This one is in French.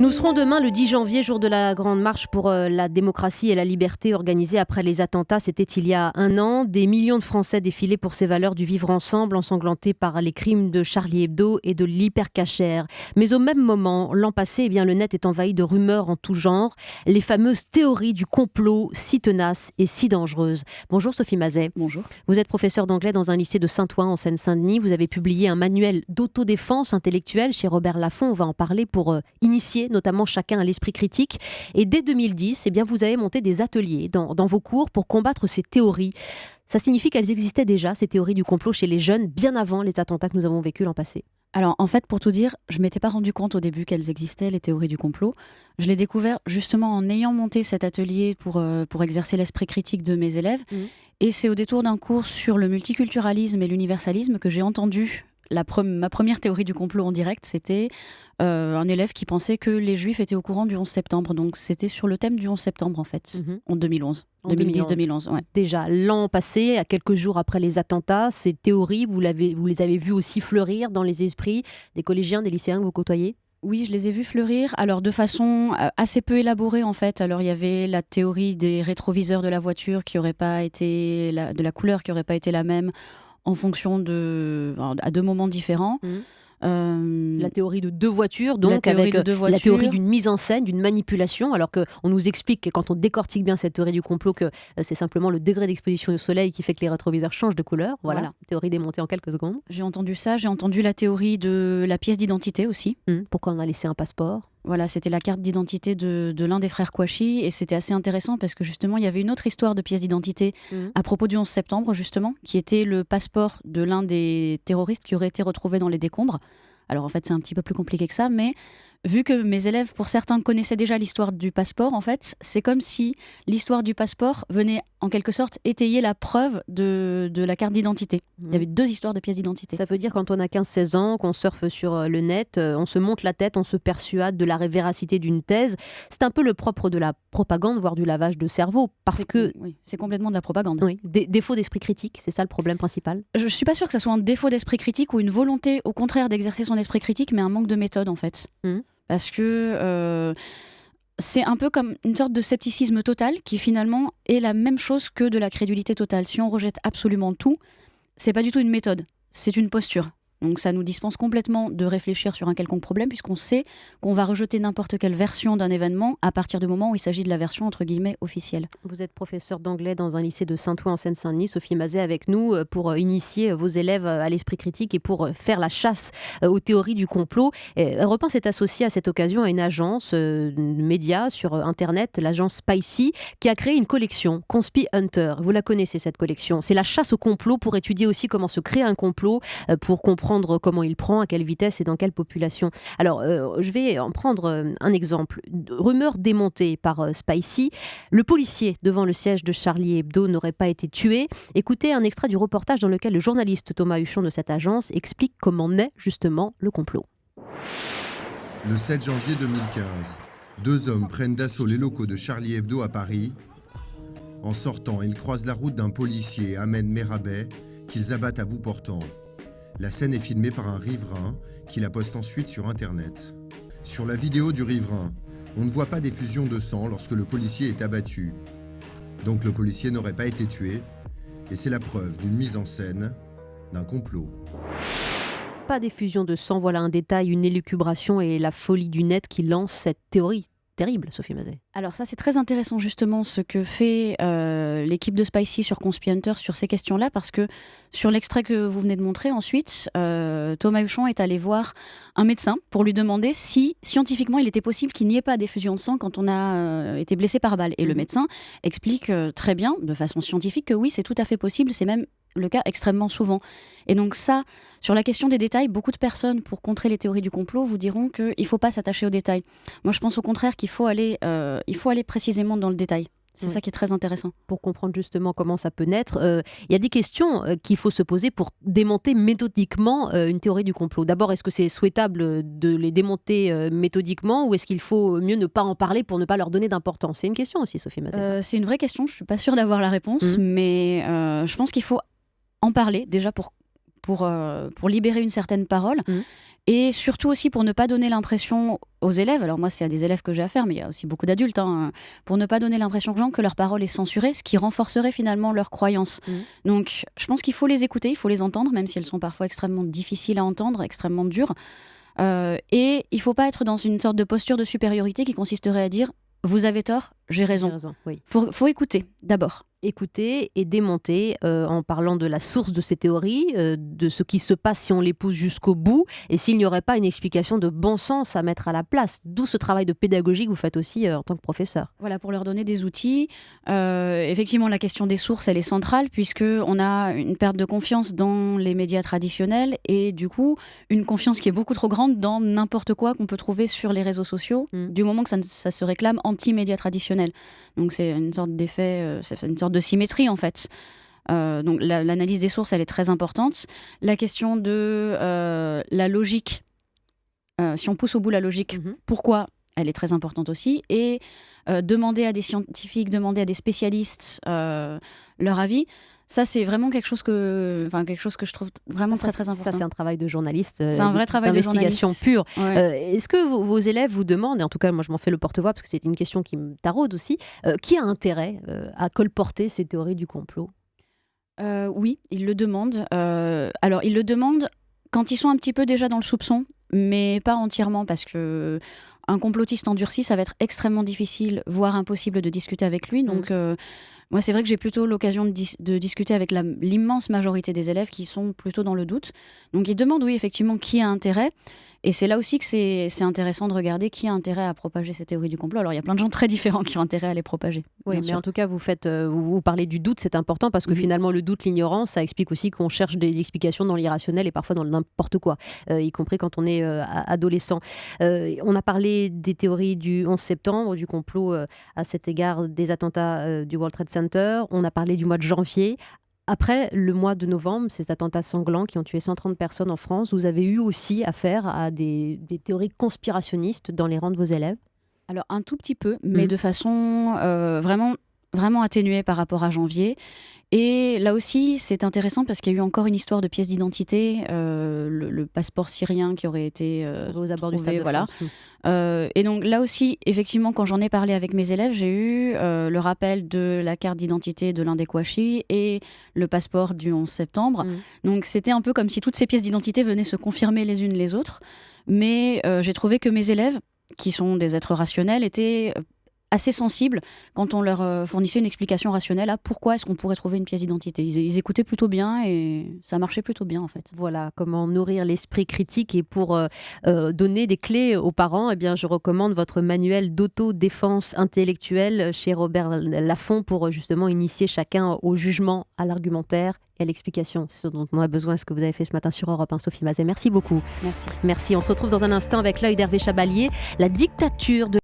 Nous serons demain le 10 janvier, jour de la grande marche pour la démocratie et la liberté organisée après les attentats. C'était il y a un an. Des millions de Français défilaient pour ces valeurs du vivre ensemble, ensanglantés par les crimes de Charlie Hebdo et de l'hypercachère. Mais au même moment, l'an passé, le net est envahi de rumeurs en tout genre. Les fameuses théories du complot, si tenaces et si dangereuses. Bonjour Sophie Mazet. Bonjour. Vous êtes professeure d'anglais dans un lycée de Saint-Ouen en Seine-Saint-Denis. Vous avez publié un manuel d'autodéfense intellectuelle chez Robert Laffont. On va en parler pour initier notamment chacun à l'esprit critique. Et dès 2010, vous avez monté des ateliers dans vos cours pour combattre ces théories. Ça signifie qu'elles existaient déjà, ces théories du complot chez les jeunes, bien avant les attentats que nous avons vécus l'an passé. Alors en fait, pour tout dire, je ne m'étais pas rendu compte au début qu'elles existaient, les théories du complot. Je l'ai découvert justement en ayant monté cet atelier pour exercer l'esprit critique de mes élèves. Et c'est au détour d'un cours sur le multiculturalisme et l'universalisme que j'ai entendu ma première théorie du complot en direct. C'était un élève qui pensait que les Juifs étaient au courant du 11 septembre. Donc c'était sur le thème du 11 septembre en fait, en 2011. 2010-2011, ouais. Déjà, l'an passé, à quelques jours après les attentats, ces théories, vous les avez vues aussi fleurir dans les esprits des collégiens, des lycéens que vous côtoyez ? Oui, je les ai vus fleurir, alors de façon assez peu élaborée en fait. Alors il y avait la théorie des rétroviseurs de la voiture qui aurait pas été de la couleur qui n'aurait pas été la même en fonction à deux moments différents. La théorie de deux voitures, donc avec la théorie d'une mise en scène, d'une manipulation, alors qu'on nous explique que quand on décortique bien cette théorie du complot que c'est simplement le degré d'exposition au soleil qui fait que les rétroviseurs changent de couleur. Voilà. Théorie démontée en quelques secondes. J'ai entendu ça, j'ai entendu la théorie de la pièce d'identité aussi. Pourquoi on a laissé un passeport ? Voilà, c'était la carte d'identité de l'un des frères Kouachi et c'était assez intéressant parce que justement il y avait une autre histoire de pièce d'identité à propos du 11 septembre justement, qui était le passeport de l'un des terroristes qui aurait été retrouvé dans les décombres. Alors en fait c'est un petit peu plus compliqué que ça, mais vu que mes élèves, pour certains, connaissaient déjà l'histoire du passeport, en fait, c'est comme si l'histoire du passeport venait en quelque sorte étayer la preuve de la carte d'identité. Il y avait deux histoires de pièces d'identité. Ça veut dire quand on a 15-16 ans, qu'on surfe sur le net, on se monte la tête, on se persuade de la véracité d'une thèse. C'est un peu le propre de la propagande, voire du lavage de cerveau. Oui, c'est complètement de la propagande. Oui, défaut d'esprit critique, c'est ça le problème principal ? Je ne suis pas sûre que ce soit un défaut d'esprit critique ou une volonté, au contraire, d'exercer son esprit critique, mais un manque de méthode, en fait. Parce que c'est un peu comme une sorte de scepticisme total qui finalement est la même chose que de la crédulité totale. Si on rejette absolument tout, c'est pas du tout une méthode, c'est une posture. Donc ça nous dispense complètement de réfléchir sur un quelconque problème puisqu'on sait qu'on va rejeter n'importe quelle version d'un événement à partir du moment où il s'agit de la version entre guillemets officielle. Vous êtes professeur d'anglais dans un lycée de Saint-Ouen en Seine-Saint-Denis. Sophie Mazet avec nous pour initier vos élèves à l'esprit critique et pour faire la chasse aux théories du complot. Europe 1 s'est associé à cette occasion à une agence de médias sur Internet, l'agence Spicy, qui a créé une collection, Conspi Hunter. Vous la connaissez cette collection. C'est la chasse au complot pour étudier aussi comment se crée un complot, pour comprendre comment il prend, à quelle vitesse et dans quelle population. Alors, je vais en prendre un exemple. Rumeur démontée par Spicy. Le policier devant le siège de Charlie Hebdo n'aurait pas été tué. Écoutez un extrait du reportage dans lequel le journaliste Thomas Huchon de cette agence explique comment naît justement le complot. Le 7 janvier 2015, deux hommes prennent d'assaut les locaux de Charlie Hebdo à Paris. En sortant, ils croisent la route d'un policier, Ahmed Merabet, qu'ils abattent à bout portant. La scène est filmée par un riverain qui la poste ensuite sur Internet. Sur la vidéo du riverain, on ne voit pas d'effusion de sang lorsque le policier est abattu. Donc le policier n'aurait pas été tué, et c'est la preuve d'une mise en scène d'un complot. Pas d'effusion de sang, voilà un détail, une élucubration et la folie du net qui lance cette théorie. Terrible, Sophie Mazet. Alors ça, c'est très intéressant justement ce que fait l'équipe de Spicy sur Conspi Hunter sur ces questions-là, parce que sur l'extrait que vous venez de montrer ensuite, Thomas Huchon est allé voir un médecin pour lui demander si scientifiquement il était possible qu'il n'y ait pas d'effusion de sang quand on a été blessé par balle. Et le médecin explique très bien, de façon scientifique, que oui, c'est tout à fait possible, c'est même le cas extrêmement souvent. Et donc ça, sur la question des détails, beaucoup de personnes, pour contrer les théories du complot, vous diront qu'il ne faut pas s'attacher aux détails. Moi, je pense au contraire qu'il faut aller précisément dans le détail. C'est ça qui est très intéressant. Pour comprendre justement comment ça peut naître, il y a des questions qu'il faut se poser pour démonter méthodiquement une théorie du complot. D'abord, est-ce que c'est souhaitable de les démonter méthodiquement ou est-ce qu'il faut mieux ne pas en parler pour ne pas leur donner d'importance ? C'est une question aussi, Sophie Mazet. C'est une vraie question, je ne suis pas sûre d'avoir la réponse, mais je pense qu'il faut en parler déjà pour libérer une certaine parole. Et surtout aussi pour ne pas donner l'impression aux élèves, alors moi c'est à des élèves que j'ai affaire, mais il y a aussi beaucoup d'adultes, pour ne pas donner l'impression aux gens que leur parole est censurée, ce qui renforcerait finalement leurs croyances. Donc je pense qu'il faut les écouter, il faut les entendre, même si elles sont parfois extrêmement difficiles à entendre, extrêmement dures. Et il ne faut pas être dans une sorte de posture de supériorité qui consisterait à dire « vous avez tort, j'ai raison ». Oui. Faut écouter d'abord. Écouter et démonter en parlant de la source de ces théories, de ce qui se passe si on les pousse jusqu'au bout et s'il n'y aurait pas une explication de bon sens à mettre à la place. D'où ce travail de pédagogie que vous faites aussi en tant que professeur. Voilà, pour leur donner des outils. Effectivement, la question des sources, elle est centrale puisqu'on a une perte de confiance dans les médias traditionnels et du coup, une confiance qui est beaucoup trop grande dans n'importe quoi qu'on peut trouver sur les réseaux sociaux, du moment que ça se réclame anti-médias traditionnels. Donc c'est une sorte d'effet, c'est une sorte de symétrie en fait. Donc l'analyse des sources, elle est très importante. La question de la logique, si on pousse au bout la logique, pourquoi, elle est très importante aussi. Et demander à des scientifiques, demander à des spécialistes leur avis, ça c'est vraiment quelque chose que je trouve vraiment très important. Ça c'est un travail de journaliste, c'est un vrai travail d'investigation pure. Ouais. Est-ce que vos élèves vous demandent, et en tout cas moi je m'en fais le porte-voix parce que c'est une question qui me taraude aussi, qui a intérêt à colporter ces théories du complot ? Oui, ils le demandent. Alors ils le demandent quand ils sont un petit peu déjà dans le soupçon, mais pas entièrement parce que un complotiste endurci, ça va être extrêmement difficile, voire impossible de discuter avec lui. Donc moi, c'est vrai que j'ai plutôt l'occasion de discuter avec l'immense majorité des élèves qui sont plutôt dans le doute. Donc ils demandent, oui, effectivement, qui a intérêt. Et c'est là aussi que c'est intéressant de regarder qui a intérêt à propager ces théories du complot. Alors il y a plein de gens très différents qui ont intérêt à les propager. Oui, mais en tout cas, vous parlez du doute, c'est important parce que finalement, le doute, l'ignorance, ça explique aussi qu'on cherche des explications dans l'irrationnel et parfois dans n'importe quoi, y compris quand on est adolescent. On a parlé des théories du 11 septembre, du complot à cet égard des attentats du World Trade Center. On a parlé du mois de janvier. Après le mois de novembre, ces attentats sanglants qui ont tué 130 personnes en France, vous avez eu aussi affaire à des théories conspirationnistes dans les rangs de vos élèves ? Alors un tout petit peu, mais de façon vraiment atténuée par rapport à janvier. Et là aussi, c'est intéressant parce qu'il y a eu encore une histoire de pièce d'identité, le passeport syrien qui aurait été aux abords du Stade de voilà. France. Et donc là aussi, effectivement, quand j'en ai parlé avec mes élèves, j'ai eu le rappel de la carte d'identité de l'un des Kouachi et le passeport du 11 septembre. Donc c'était un peu comme si toutes ces pièces d'identité venaient se confirmer les unes les autres. Mais j'ai trouvé que mes élèves, qui sont des êtres rationnels, étaient assez sensibles quand on leur fournissait une explication rationnelle à pourquoi est-ce qu'on pourrait trouver une pièce d'identité. Ils écoutaient plutôt bien et ça marchait plutôt bien en fait. Voilà, comment nourrir l'esprit critique. Et pour donner des clés aux parents, eh bien, je recommande votre manuel d'autodéfense intellectuelle chez Robert Laffont pour justement initier chacun au jugement, à l'argumentaire et à l'explication. C'est ce dont on a besoin, ce que vous avez fait ce matin sur Europe 1, Sophie Mazet. Merci beaucoup. Merci. Merci. On se retrouve dans un instant avec l'œil d'Hervé Chabalier, la dictature de